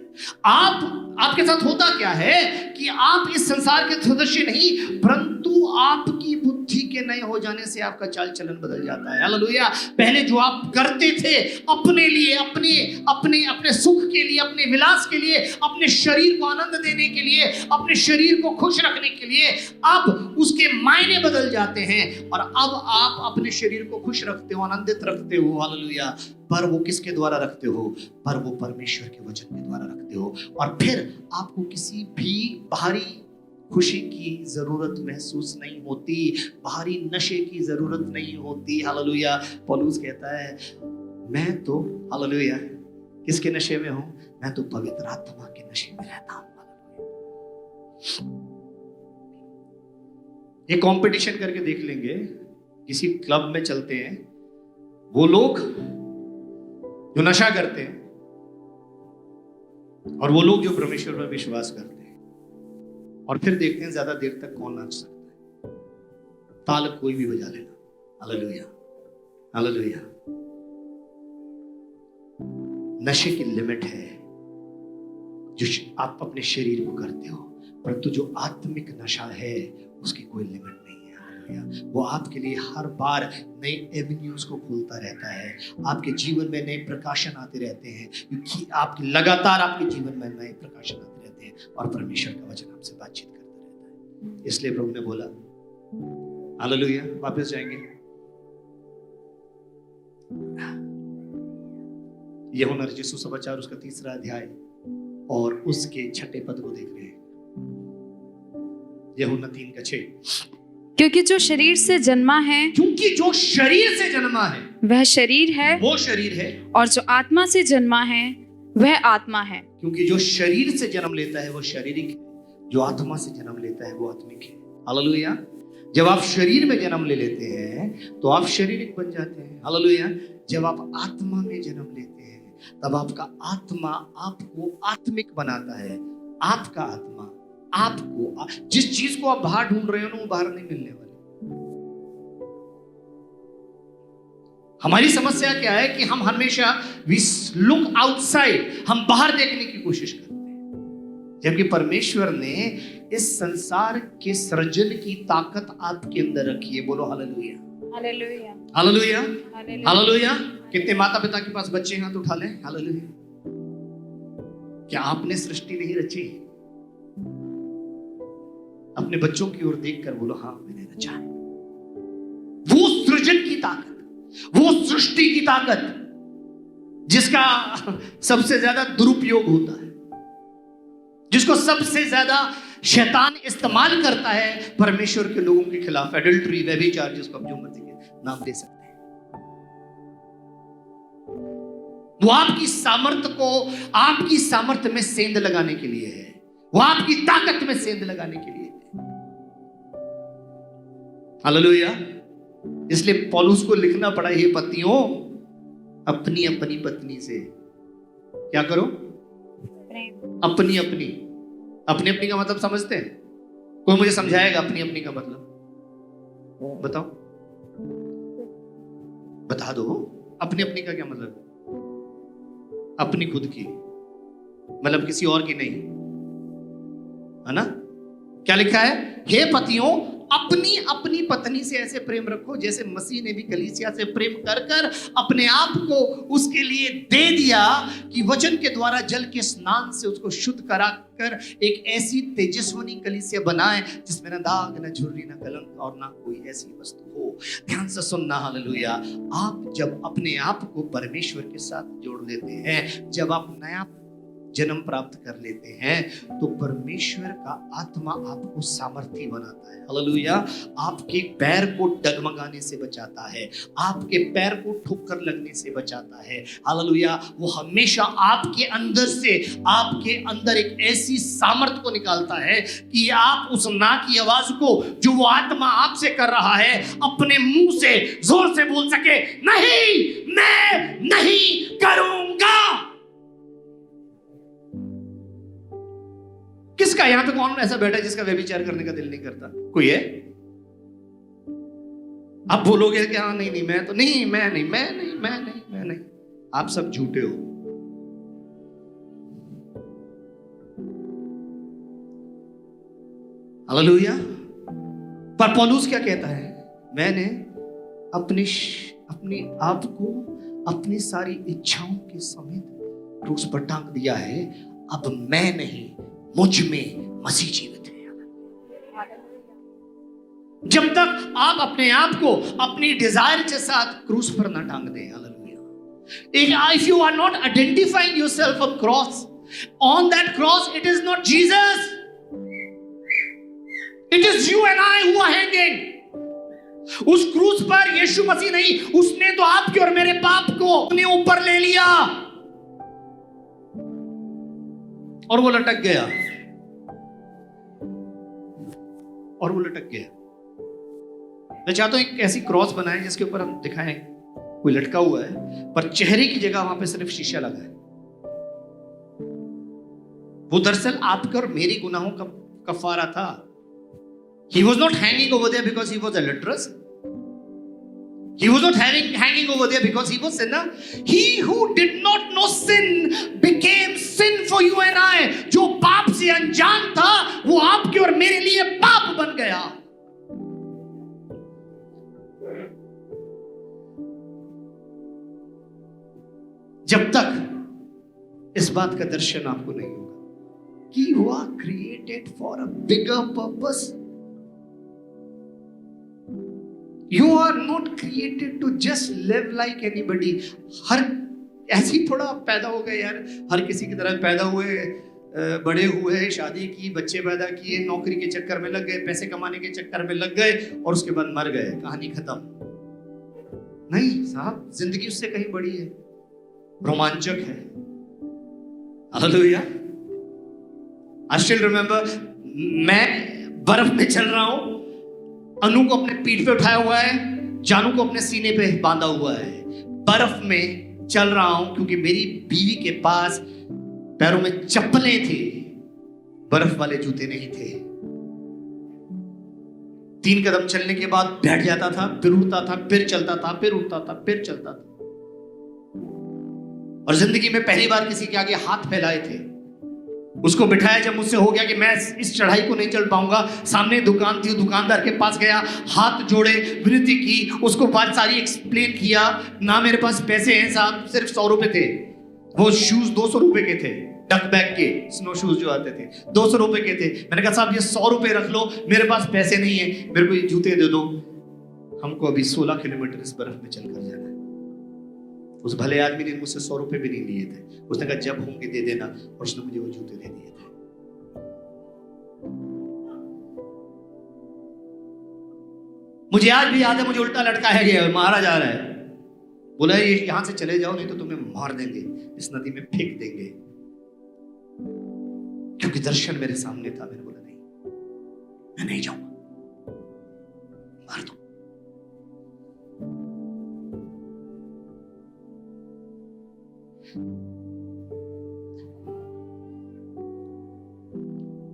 आपके साथ होता क्या है कि आप इस संसार के सदस्य नहीं, परंतु आपकी बुद्धि के नए हो जाने से आपका चाल चलन बदल जाता है। हालेलुया। पहले जो आप करते थे अपने लिए, अपने सुख के लिए, अपने विलास के लिए, अपने शरीर को आनंद देने के लिए, अपने शरीर को खुश रखने के लिए, अब उसके मायने बदल जाते हैं और अब आप अपने शरीर को खुश रखते हो, आनंदित रखते हो। हालेलुया। पर वो किसके द्वारा रखते हो? पर वो परमेश्वर के वचन के द्वारा रखते हो। और फिर आपको किसी भी बाहरी खुशी की जरूरत महसूस नहीं होती, बाहरी नशे की जरूरत नहीं होती। हालेलुया। पौलुस कहता है मैं तो, हालेलुया, किसके नशे में हूं? मैं तो पवित्र आत्मा के नशे में रहता हूं। एक कंपटीशन करके देख लेंगे, किसी क्लब में चलते हैं, वो लोग जो नशा करते हैं और वो लोग जो परमेश्वर पर विश्वास करते हैं, और फिर देखते हैं ज्यादा देर तक कौन नाच सकता है। ताल कोई भी बजा लेना। Hallelujah, hallelujah. नशे की लिमिट है जो आप अपने शरीर को करते हो, परंतु जो आत्मिक नशा है उसकी कोई लिमिट नहीं है। हालेलुया। वो आपके लिए हर बार नए एवेन्यूज को खोलता रहता है, आपके जीवन में नए प्रकाशन आते रहते हैं, क्योंकि आपके लगातार आपके जीवन में नए प्रकाशन आते रहते हैं और परमेश्वर का वचन आपसे बातचीत करता रहता है। इसलिए प्रभु ने बोला, हालेलुया। वापस जाएंगे यूहन्ना रचित सुसमाचार उसका 3 अध्याय और उसके 6 पद को देख रहे हैं। यूहन्ना 3:6। क्योंकि जो शरीर से जन्मा है, क्योंकि जो शरीर से जन्मा है वह शरीर है, वो शरीर है, और जो आत्मा से जन्मा है वह आत्मा है। क्योंकि जो शरीर से जन्म लेता है वो शारीरिक है, जो आत्मा से जन्म लेता है वो आत्मिक है। हालेलुया। जब आप शरीर में जन्म ले लेते हैं तो आप शारीरिक बन जाते हैं। हालेलुया। जब आप आत्मा में जन्म लेते हैं तब आपका आत्मा आपको आत्मिक बनाता है। आपका आत्मा आपको, जिस चीज को आप बाहर ढूंढ रहे हो ना, वो बाहर नहीं मिलने वाली। हमारी समस्या क्या है कि हम हमेशा वी लुक आउटसाइड, हम बाहर देखने की कोशिश करते हैं, जबकि परमेश्वर ने इस संसार के सृजन की ताकत आपके अंदर रखी है। बोलो हालेलुया, हालेलुया, हालेलुया, हालेलुया। कितने माता पिता के पास बच्चे हाथ उठा लें? हालेलुया। क्या आपने सृष्टि नहीं रची? अपने बच्चों की ओर देखकर बोलो, हाँ मैंने रचा है। वो सृजन की ताकत, वो सृष्टि की ताकत जिसका सबसे ज्यादा दुरुपयोग होता है, जिसको सबसे ज्यादा शैतान इस्तेमाल करता है परमेश्वर के लोगों के खिलाफ। एडल्ट्री, व्यभिचार, जिसको आप जो मर्जी के नाम दे सकते हैं। वो आपकी सामर्थ्य को, आपकी सामर्थ्य में सेंध लगाने के लिए है, वो आपकी ताकत में सेंध लगाने के लिए है। हालेलुया। इसलिए पौलुस को लिखना पड़ा, ये पतियों अपनी अपनी पत्नी से क्या करो? अपनी अपनी अपनी अपनी का मतलब समझते हैं? कोई मुझे समझाएगा अपनी अपनी का मतलब? बताओ, बता दो। अपनी अपनी का क्या मतलब है? अपनी खुद की, मतलब किसी और की नहीं, है ना? क्या लिखा है? हे पतियों, अपनी अपनी पत्नी से ऐसे प्रेम रखो जैसे मसीह ने भी कलीसिया से प्रेम कर कर अपने आप को उसके लिए दे दिया, कि वचन के द्वारा जल के स्नान से उसको शुद्ध करा कर एक ऐसी तेजस्वनी कलीसिया बनाए जिसमें ना दाग, ना झुर्री, ना कलंक और ना कोई ऐसी वस्तु हो। ध्यान से सुनना, हालेलुया। आप जब अपने आप को परमेश्वर के साथ जोड़ लेते हैं, जब आप नया जन्म प्राप्त कर लेते हैं, तो परमेश्वर का आत्मा आपको सामर्थी बनाता है। हालेलुया। आपके पैर को डगमगाने से बचाता है, आपके पैर को ठोकर लगने से बचाता है। हालेलुया। वो हमेशा आपके अंदर से, आपके अंदर एक ऐसी सामर्थ को निकालता है कि आप उस ना की आवाज को जो वो आत्मा आपसे कर रहा है, अपने मुंह से जोर से बोल सके, नहीं, मैं नहीं करूंगा। किसका यहां पे कौन ऐसा बैठा है जिसका व्यभिचार करने का दिल नहीं करता? कोई है? आप बोलोगे कि हाँ, नहीं नहीं, मैं तो नहीं, मैं नहीं, मैं नहीं, मैं नहीं, मैं नहीं। आप सब झूठे हो। हालेलुया। पर पौलुस क्या कहता है? मैंने अपने आप को अपनी सारी इच्छाओं के समेत क्रूस पर टांग दिया है। अब मैं नहीं, मुझ में मसीह जीवित है। जब तक आप अपने आप को अपनी डिजायर के साथ क्रूस पर ना टांग दें, hallelujah. If you are not identifying yourself a cross, on that cross it is not Jesus, it is you and I who are hanging. उस क्रूस पर यीशु मसीह नहीं, उसने तो आपके और मेरे पाप को अपने ऊपर ले लिया और वो लटक गया, और वो लटक गया। मैं चाहता हूं एक ऐसी क्रॉस बनाएं जिसके ऊपर हम दिखाएं कोई लटका हुआ है, पर चेहरे की जगह वहां पे सिर्फ शीशा लगा है। वो दरअसल आपके और मेरी गुनाहों का कफारा था। He was not hanging over there because he was a leprous. He was not hanging over there because he was sinner. He who did not know sin became sin for you and I. जो पाप से अनजान था, वो आपके और मेरे लिए पाप बन गया। जब तक इस बात का दर्शन आपको नहीं होगा कि you are created for a bigger purpose. You are not created to just live like anybody. हर ऐसी थोड़ा पैदा हो गए यार, हर किसी की तरह पैदा हुए, बड़े हुए, शादी की, बच्चे पैदा किए, नौकरी के चक्कर में लग गए, पैसे कमाने के चक्कर में लग गए और उसके बाद मर गए, कहानी खत्म। नहीं साहब, जिंदगी उससे कहीं बड़ी है, रोमांचक है। हालेलुया। I still remember, मैं बर्फ में चल रहा हूं, अनु को अपने पीठ पे उठाया हुआ है, जानू को अपने सीने पे बांधा हुआ है, बर्फ में चल रहा हूं क्योंकि मेरी बीवी के पास पैरों में चप्पलें थी, बर्फ वाले जूते नहीं थे। 3 कदम चलने के बाद बैठ जाता था, फिर उठता था, फिर चलता था, फिर उठता था, फिर चलता था। और जिंदगी में पहली बार किसी के आगे हाथ फैलाए थे, उसको बिठाया। जब मुझसे हो गया कि मैं इस चढ़ाई को नहीं चढ़ पाऊंगा, सामने दुकान थी, दुकानदार के पास गया, हाथ जोड़े, विनती की, उसको बात सारी एक्सप्लेन किया। ना मेरे पास पैसे हैं साहब, सिर्फ 100 रुपए थे। वो शूज 200 रुपए के थे, डक बैग के स्नो शूज जो आते थे, 200 रुपए के थे। मैंने कहा साहब ये 100 रुपए रख लो, मेरे पास पैसे नहीं है, मेरे को ये जूते दे दो, हमको अभी 16 किलोमीटर इस बर्फ में चलकर जाना है। उस भले आदमी ने मुझसे 100 रुपए भी नहीं लिए थे। उसने कहा जब होंगे दे देना, और उसने मुझे वो जूते दे दिए थे। मुझे आज भी याद है, मुझे उल्टा लटकाया गया, मारा जा रहा है। बोला ये यहां से चले जाओ, नहीं तो तुम्हें मार देंगे, इस नदी में फेंक देंगे। क्योंकि दर्शन मेरे सामने था। मैंने बोला नहीं, मैं नहीं जाऊंगा, मार दो।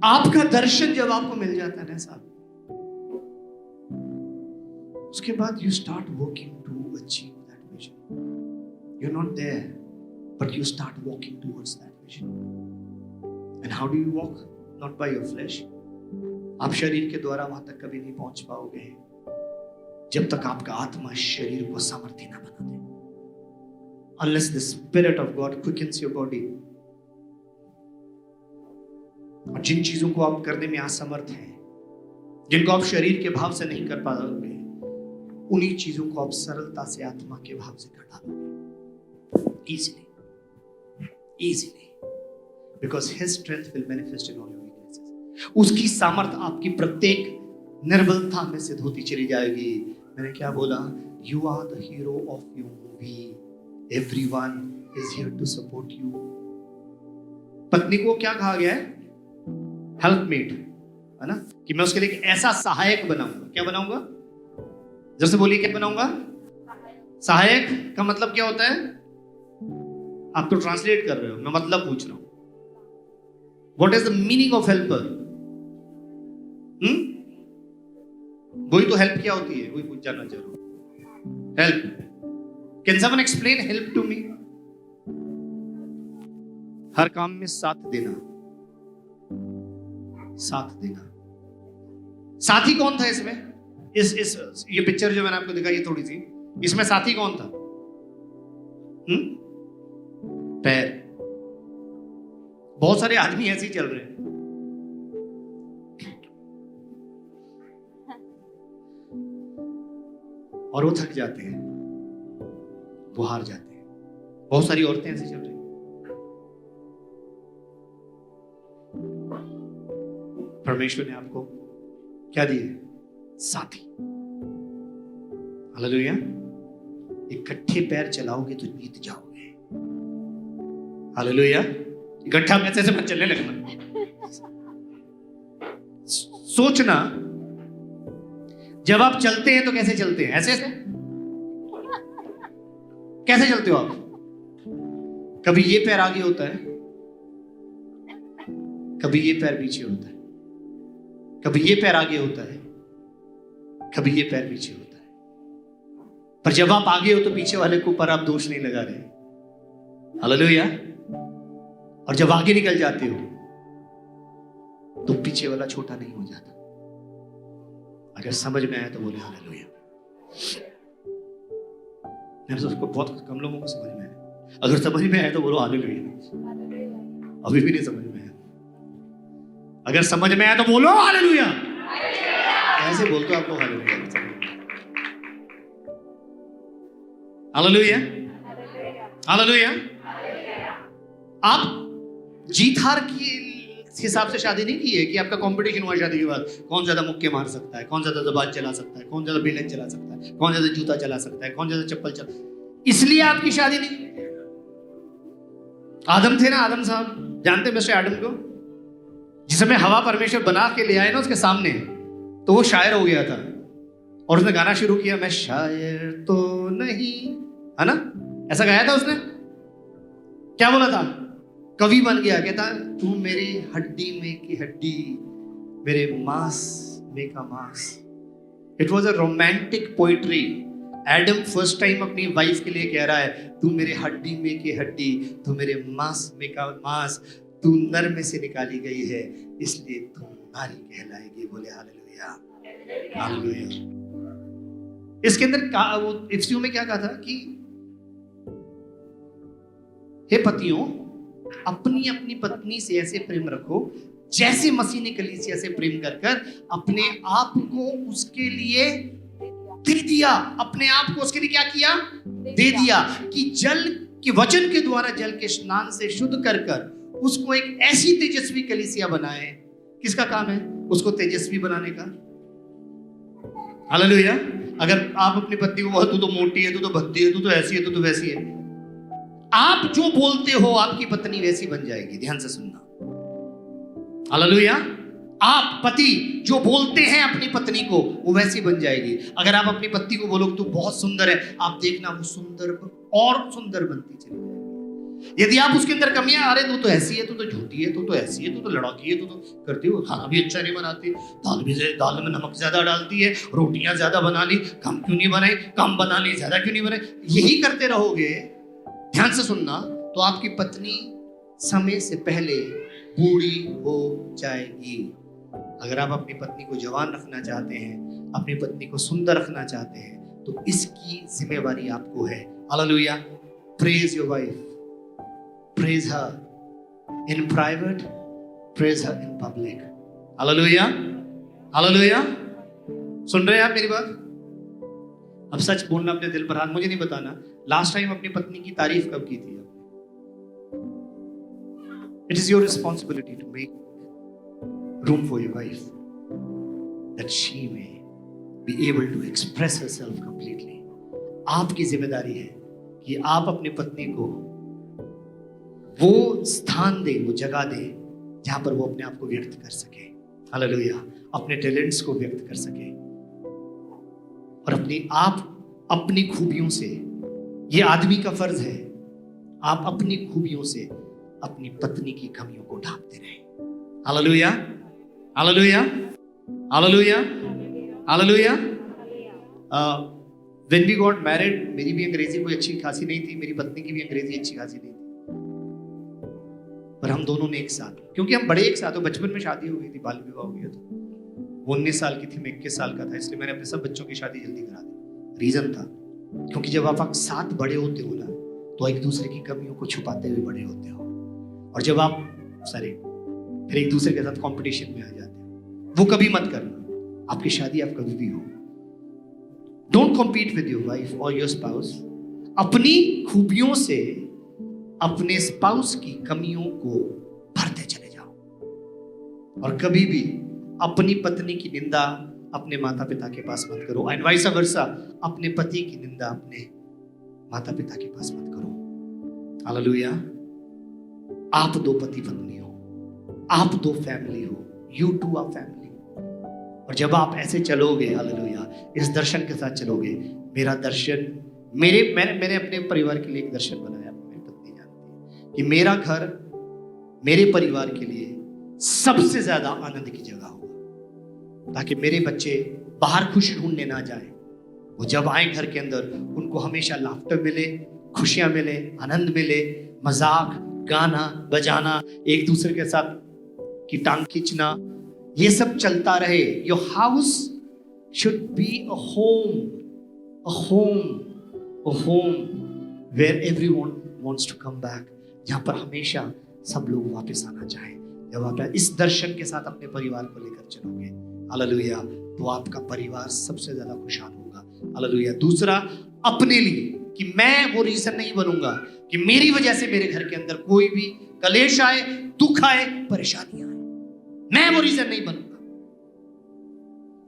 आपका दर्शन जब आपको मिल जाता है ना साहब, उसके बाद you start working to achieve that vision. You are not there but you start walking towards that vision. And how do you walk? Not by your flesh. आप शरीर के द्वारा वहां तक कभी नहीं पहुंच पाओगे जब तक आपका आत्मा शरीर को सामर्थ्य ना बना दे. Unless the Spirit of God quickens your body. और जिन चीजों को आप करने में असमर्थ हैं, जिनको आप शरीर के भाव से नहीं कर पाओगे, उन्हीं चीजों को आप सरलता से आत्मा के भाव से कर डालोगे. Easily. Because His strength will manifest in all your weaknesses. उसकी सामर्थ आपकी प्रत्येक निर्बलता में सिद्ध होती चली जाएगी. मैंने क्या बोला? You are the hero of your movie. Everyone is here to support you. पत्नी को क्या कहा गया है? हेल्पमेट, है ना, कि मैं उसके लिए एक ऐसा सहायक बनाऊंगा. क्या बनाऊंगा? जैसे बोलिए, क्या बनाऊंगा? सहायक का मतलब क्या होता है? आप तो ट्रांसलेट कर रहे हो, मैं मतलब पूछ रहा हूं. What is the meaning of helper? वही तो हेल्प क्या होती है, वही पूछ जानना चाह रहा हूं. Help. Can someone explain help to me? हर काम में साथ देना. साथ देना. साथी कौन था इसमें? इस ये पिक्चर जो मैंने आपको दिखाई थोड़ी सी, इसमें साथी कौन था? पैर. बहुत सारे आदमी ऐसे ही चल रहे हैं. और वो थक जाते हैं, वो हार जाते हैं. बहुत सारी औरतें ऐसे चल रही हैं. परमेश्वर ने आपको क्या दिए? साथी. हालेलुया. इकट्ठे पैर चलाओगे तो जीत जाओगे. हालेलुया. इकट्ठा पैसे से मत चलने लगना. सोचना, जब आप चलते हैं तो कैसे चलते हैं? ऐसे ऐसे कैसे चलते हो आप? कभी ये पैर आगे होता है, कभी ये पैर पीछे होता है. कभी ये पैर आगे होता है, कभी ये पैर पीछे होता है. पर जब आप आगे हो तो पीछे वाले के ऊपर आप दोष नहीं लगा रहे. हालेलुया. और जब आगे निकल जाते हो तो पीछे वाला छोटा नहीं हो जाता. अगर समझ में आया तो बोले हालेलुया. मैं उसको बहुत कम लोगों को समझ में आया. अगर समझ में आया तो बोलो हालेलुया. अभी भी नहीं समझ में आया. अगर समझ में आया तो बोलो हालेलुया. ऐसे बोलते हो आपको हालेलुया. हालेलुया. हालेलुया. आप जीत हार के हिसाब से शादी नहीं की है कि आपका कंपटीशन हुआ शादी के बाद, कौन ज्यादा मुक्के मार सकता है, कौन ज्यादा जबान चला सकता है, कौन ज्यादा बेलन चला सकता है, कौन ज्यादा जूता चला सकता है, कौन ज्यादा चप्पल चला. इसलिए आपकी शादी नहीं. आदम थे ना, आदम साहब, जानते हैं मिस्टर आदम को? जिस समय हवा परमेश्वर बना के ले आए ना उसके सामने, तो वो शायर हो गया था और उसने गाना शुरू किया, मैं शायर तो नहीं, है ना, ऐसा गाया था उसने. क्या बोला था? कवि बन गया. कहता, तू मेरी हड्डी में की हड्डी, मेरे मांस में का मांस. It was a romantic poetry. Adam first time अपनी वाइफ के लिए कह रहा है, तू मेरे हड्डी में की हड्डी, तू मेरे मांस में का मांस, तू नर में से निकाली गई है, इसलिए तू नारी कहलाएगी. बोले हालेलुया. हालेलुया. इसके अंदर वो इफ्सियों में क्या कहा था कि हे पतियों, अपनी अपनी पत्नी से ऐसे प्रेम रखो जैसे मसीह ने कलीसिया से प्रेम कर कर अपने आप को उसके लिए दे दिया. अपने आप को उसके लिए क्या किया? दे दिया. कि जल के वचन के द्वारा जल के स्नान से शुद्ध कर कर उसको एक ऐसी तेजस्वी कलीसिया बनाए. किसका काम है? उसको तेजस्वी बनाने का. हालेलुया. अगर आप अपनी पत्नी को, तू तो मोटी है, तू तो भद्दी है, तू तो ऐसी है, तू तो वैसी है, आप जो बोलते हो आपकी पत्नी वैसी बन जाएगी. ध्यान से सुनना. हालेलुया. आप पति जो बोलते हैं अपनी पत्नी को, वो वैसी बन जाएगी. अगर आप अपनी पत्नी को बोलो तू बहुत सुंदर है, आप देखना वो सुंदर और सुंदर बनती चली जाएगी. यदि आप उसके अंदर कमियां आ रहे तो ऐसी है, तो झूठी है, तो ऐसी है, तो लड़ाकी है, तो करती हो, खाना भी अच्छा नहीं बनाती, दाल में नमक ज्यादा डालती है, रोटियां ज्यादा बना ली, कम क्यों नहीं बनाई, कम बना ली, ज्यादा क्यों नहीं बनाई, यही करते रहोगे, ध्यान से सुनना, तो आपकी पत्नी समय से पहले बूढ़ी हो जाएगी। अगर आप अपनी पत्नी को जवान रखना चाहते हैं, अपनी पत्नी को सुंदर रखना चाहते हैं, तो इसकी जिम्मेवारी आपको है। Hallelujah. Praise your wife, praise her in private, praise her in public. Hallelujah, hallelujah. सुन रहे हैं आप मेरी बात? अब सच बोलना अपने दिल पर हाथ, मुझे नहीं बताना लास्ट टाइम अपनी पत्नी की तारीफ कब की थी। It is your responsibility to make room for your wife that she may be able to express herself completely. आपकी जिम्मेदारी है कि आप अपनी पत्नी को वो स्थान दे, वो जगह दे जहां पर वो अपने आप को व्यक्त कर सके। हालेलुया। अपने टैलेंट्स को व्यक्त कर सके और अपनी खूबियों से, ये आदमी का फर्ज है, आप अपनी खूबियों से अपनी पत्नी की कमियों को ढांकते रहें। Hallelujah, hallelujah, hallelujah, hallelujah. When we got married, मेरी भी अंग्रेजी कोई अच्छी खासी नहीं थी, मेरी पत्नी की भी अंग्रेजी अच्छी खासी नहीं थी, पर हम दोनों ने एक साथ, क्योंकि हम बड़े एक साथ हो, बचपन में शादी हो गई थी, बाल विवाह हो गया था, वो 19 साल की थी, मैं 21 साल का था, इसलिए मैंने अपने सब बच्चों की शादी जल्दी करा दी। रीजन था क्योंकि जब आप साथ बड़े होते हो ना, तो एक दूसरे की कमियों को छुपाते हुए बड़े होते हो, और जब आप फिर एक दूसरे के साथ कंपटीशन में आ जाते हो, वो कभी मत करना। आपकी शादी आप कभी भी हो, don't compete with your wife और योर स्पाउस। अपनी खूबियों से अपने स्पाउस की कमियों को भरते चले जाओ और कभी भी अपनी पत्नी की निंदा अपने माता पिता के पास मत करो, एंड वाइस वर्सा, अपने पति की निंदा अपने माता पिता के पास मत करो। हालेलुया। आप दो पति पत्नी हो, आप दो फैमिली हो, यू टू आर फैमिली। और जब आप ऐसे चलोगे, हालेलुया, इस दर्शन के साथ चलोगे, मेरा दर्शन, मैंने अपने परिवार के लिए एक दर्शन बनाया, मेरी पत्नी जानती है कि मेरा घर मेरे परिवार के लिए सबसे ज्यादा आनंद की जगह होगा, ताकि मेरे बच्चे बाहर खुशी ढूंढने ना जाए, वो जब आए घर के अंदर उनको हमेशा लाफ्टर मिले, खुशियां मिले, आनंद मिले, मजाक, गाना बजाना, एक दूसरे के साथ की टांग खींचना, ये सब चलता रहे। Your house should be a home, a home, a home where everyone wants to come back, जहां पर हमेशा सब लोग वापस आना चाहें। जब आप इस दर्शन के साथ अपने परिवार को लेकर चलोगे, हालेलुया, तो आपका परिवार सबसे ज्यादा खुशहाल होगा। हालेलुया। दूसरा, अपने लिए, कि मैं वो रीजन नहीं बनूंगा कि मेरी वजह से मेरे घर के अंदर कोई भी कलेश आए, दुख आए, परेशानियां आए, मैं वो रीजन नहीं बनूंगा।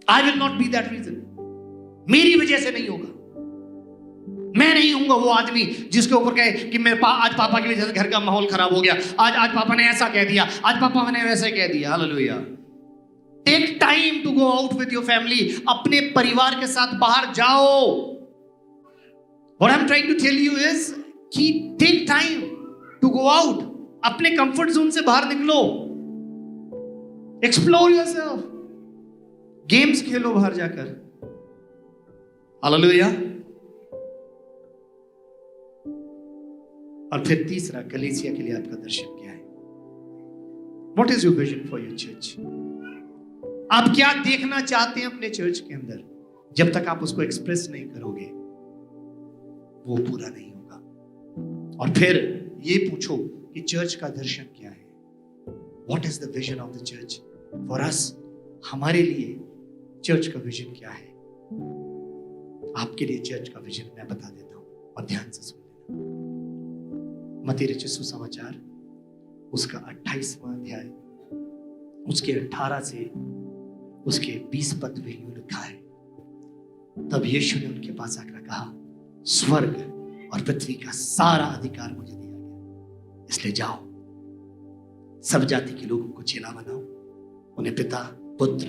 I will not be that reason. मेरी वजह से नहीं होगा। मैं नहीं हूंगा वो आदमी जिसके ऊपर कहे कि आज पापा की वजह से घर का माहौल खराब हो गया, आज पापा ने ऐसा कह दिया, आज पापा ने वैसा कह दिया। Hallelujah. Take time to go out with your family. अपने परिवार के साथ बाहर जाओ। What I'm trying to tell you is कि take time to go out. अपने कंफर्ट जोन से बाहर निकलो, एक्सप्लोर योरसेल्फ, गेम्स खेलो बाहर जाकर। हालेलुया। और फिर तीसरा, कलीसिया के लिए आपका दर्शन क्या है? What is your vision for your church? आप क्या देखना चाहते हैं अपने चर्च के अंदर? जब तक आप उसको एक्सप्रेस नहीं करोगे, वो पूरा नहीं होगा। और फिर ये पूछो कि चर्च का दर्शन क्या है? What is the vision of the church for us? हमारे लिए चर्च का विजन क्या है? आपके लिए चर्च का विजन मैं बता देता हूं और ध्यान से सुन लेना। मत्ती रचित सुसमाचार उसका 28वां अध्याय, उसके 18 से उसके 20 पद में यूं लिखा है, तब यीशु ने उनके पास आकर कहा, स्वर्ग और पृथ्वी का सारा अधिकार मुझे दिया गया, इसलिए जाओ, सब जाति के लोगों को चेला बनाओ, उन्हें पिता, पुत्र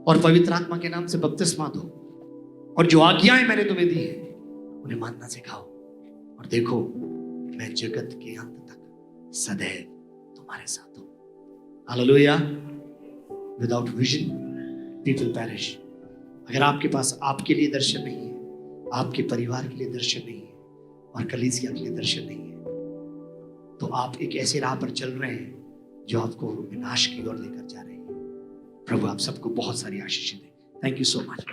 और पवित्र आत्मा के नाम से बपतिस्मा दो, और जो आज्ञाएं मैंने तुम्हें दी है उन्हें मानना सिखाओ, और देखो मैं जगत के अंत तक सदैव तुम्हारे साथ हूं। Hallelujah. Without vision people perish. अगर आपके पास आपके लिए दर्शन नहीं है, आपके परिवार के लिए दर्शन नहीं है और कलीसिया के लिए दर्शन नहीं है, तो आप एक ऐसे राह पर चल रहे हैं जो आपको विनाश की ओर लेकर जा रहे हैं। प्रभु आप सबको बहुत सारी आशीष दे। Thank you so much.